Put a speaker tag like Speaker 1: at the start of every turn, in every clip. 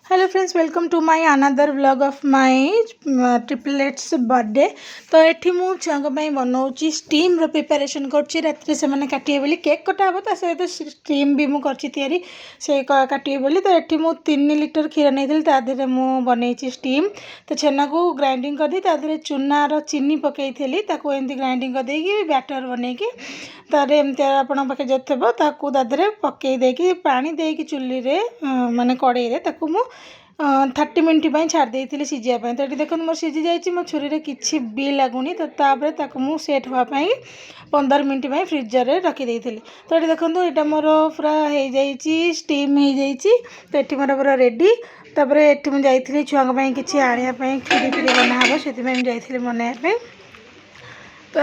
Speaker 1: Hello friends, welcome to my another vlog of my triplets birthday. तो ये मु छुआ बनाऊँगी स्टीम रो प्रिपरेशन कर रात से काटे बोली केक कटा हम ता सहित स्टीम भी मुझे से काटे बोली। तो ये मु 3 लीटर क्षीर नहीं तादेह मु बनई स्टीम। तो छेना को ग्राइंडिंग कर दी तादेह चूनार चीनी पकई एमती ग्राइंडिंग कर देगी बैटर बनईकी तार एमती आपण पाखे जो थे तादेह पकई देकी पानी देकी चुली रे माने कड़े मु 30 मिनट छाड़ देती सीझापी। तो ये देखो मोर सीझी जाइए मो छुरी रे किसी भी लगुनि। तो तापर सेट होगापाई 15 मिनट फ्रिजर रे रखी थी। तो ये देखो यहाँ मोर पूरा हो जाइए स्टीम हो जाइए। तो ये मोर पूरा रेडी। तापर ये मुझे छुआ किसी आने खीरी फीरी बनाब से जाइए बनायापी। तो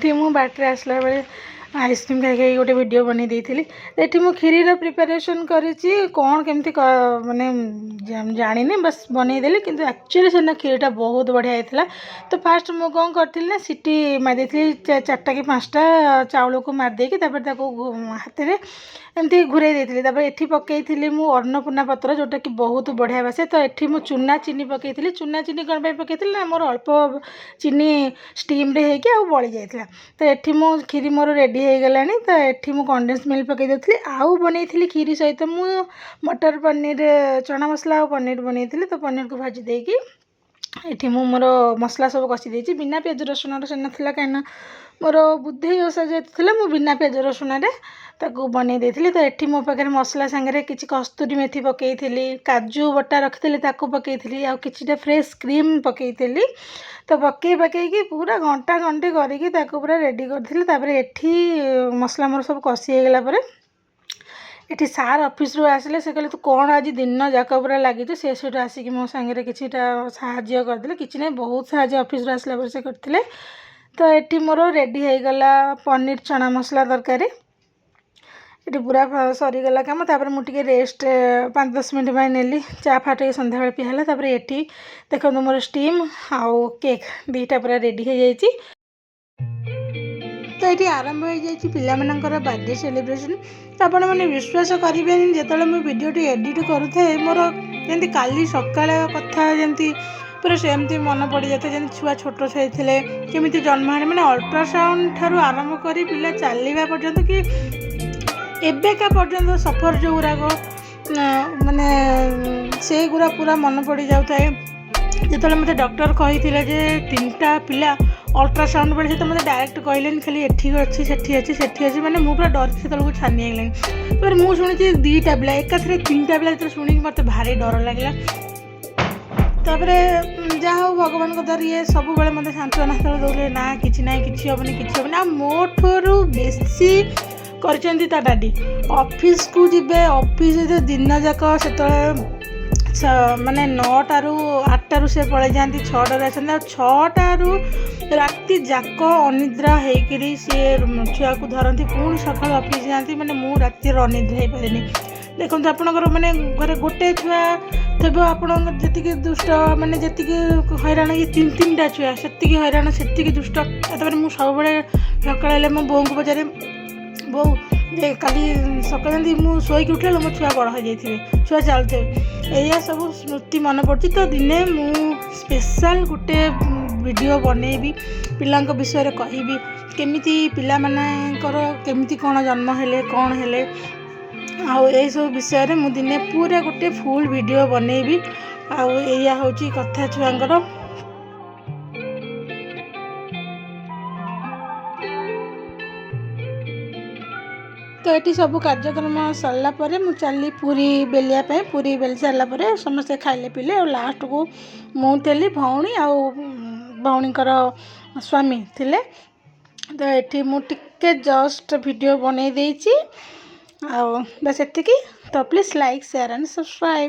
Speaker 1: ये मुझे बाटर आसला बेले आइसक्रीम खाई गोटे वीडियो बनी देती। ये मुझे खीरी प्रिपरेशन करी कौन केमती माने जानी बस बनईदेली कि एक्चुअली से खीरीटा बहुत बढ़िया होता। तो फास्ट मुझे कौन करी ना सीटी मारी 4टा कि 5टा चाउल को मारदेकी हाथ में एमती घूरे देती। ये पकई मु अन्नपूर्णा पत्र जोटा कि बहुत बढ़िया बासे। तो ये मुझे चूना चीनी पकई चूना चीनी कौन पकई ना मोर अल्प चीनी स्टीम रे होगी आ बड़ी जाता। तो ये मो खीरी मोर रेडी हो गला। तो ये मुझे कंडेन्स मिल्क पकई देती आउ बनई खीरी सहित मु मटर पनीर चना मसला और पनीर बनई। तो पनीर को भाजी देकी ये मोर मसला सब कषी देती बिना पियाज रसुण से नाला कहीं मोर बुद्धे ओषा जो मु बिना पियाज रसुण बनई देती। तो ये मो पाखे मसला सांगे किसी कस्तूरी मेथी पकई काजू बटा रखी पकई आ कि फ्रेश क्रीम पकई। तो पकई पूरा घंटा घंटे करके पूरा रेडी करी। ये मसला मोर सब कषी होगला ये सार ऑफिस रू आसिले से कहले तू कौन आज दिन जाक पूरा लगी से आसिक मो सांगे कि साहाଯ୍य करदे कि नहीं बहुत साहाଯ୍य ऑफिस रू आसला से करते। तो ये मोर रेडी हो गला पनीर चना मसला तरकारी। ये पूरा सरीगला कम। तापर मुझे रेस्ट 5-10 मिनट नेली चा फाटे सन्ध्या बेले पिहला। तापर ये देखो मोर स्टीम आउ केक दीटा पूरा रेडी हो जाइए। तो ये आरंभ हो जाइए पिलामानंकर बर्थडे सेलिब्रेशन। तो आपण मैंने विश्वास करेंगे जो मुझे वीडियोटी एडिट करुए मोर जमी काली सकाल कथा जमी पूरा सेमती मन पड़ जाता जमी छुआ छोट छुआ थे केमी जन्म है मैंने अल्ट्रासाउंड ठार आरंभ कर पिला चलवा पर्यंत कि एबेका पर्यंत सफर जो गुराक माने से गुरा पूरा मन पड़ जाए। जो मत डॉक्टर कही 3टा पिला अल्ट्रासाउंड बेले तो मतलब डायरेक्ट कहले खाली एठी अच्छी सेठी अच्छी मैंने मुझे पूरा डर से तक छानी गलानी। पर मुझे शुणी 2टा पिला एकाथरे 3टा पिला जो शुणी मत भारी डर लगे। तापर जहाँ हो भगवान को दर ये सब बेले मत सांत्वना दौले ना कि ना कि हेनी आ मोठू बेसी करचंती ता डाडी ऑफिस को जीवे ऑफिस दिन जाक से माने 9टारू 8टारू से पड़े जाती 6टारू आसते 6टारू राति जाक अनिद्रा होकर सी छुआ को धरती पुणी सकाल ऑफिस जाती मैंने मु राति अनिद्रा हो पारे। देखो आपणकर मैंने घरे गोटे छुआ थे आप जी दुष्ट माने जी हैरान कि 3-3टा छुआ से हैरान से दुष्ट। मुझे सब सकाल मो बोऊ को पचारे बो जे काली सकाल मुझे शोक उठे मो छुआ बड़ हो जाए छुआ चलते या सब स्मृति मन पड़ी। तो दिने मु स्पेशल गोटे वीडियो बनईबी पिला विषय कहबी केमिति पिला मानकर केमिति कौन जन्म हेले कौन हेले आउ ये सब विषय मु दिने पूरा गोटे फुल वीडियो बनईबी आउ या होची कथा छुआंकर। तो ये सब कार्यक्रम सरलापर मु चली पूरी बेलिया पूरी बेली सारापर समस्ते खाइले पीले और लास्ट को मुझे भौणी आ भौणीकर स्वामी थिले। तो ये मुझे जस्ट वीडियो बनई देछि आ बस एतिकी। तो please like share and subscribe.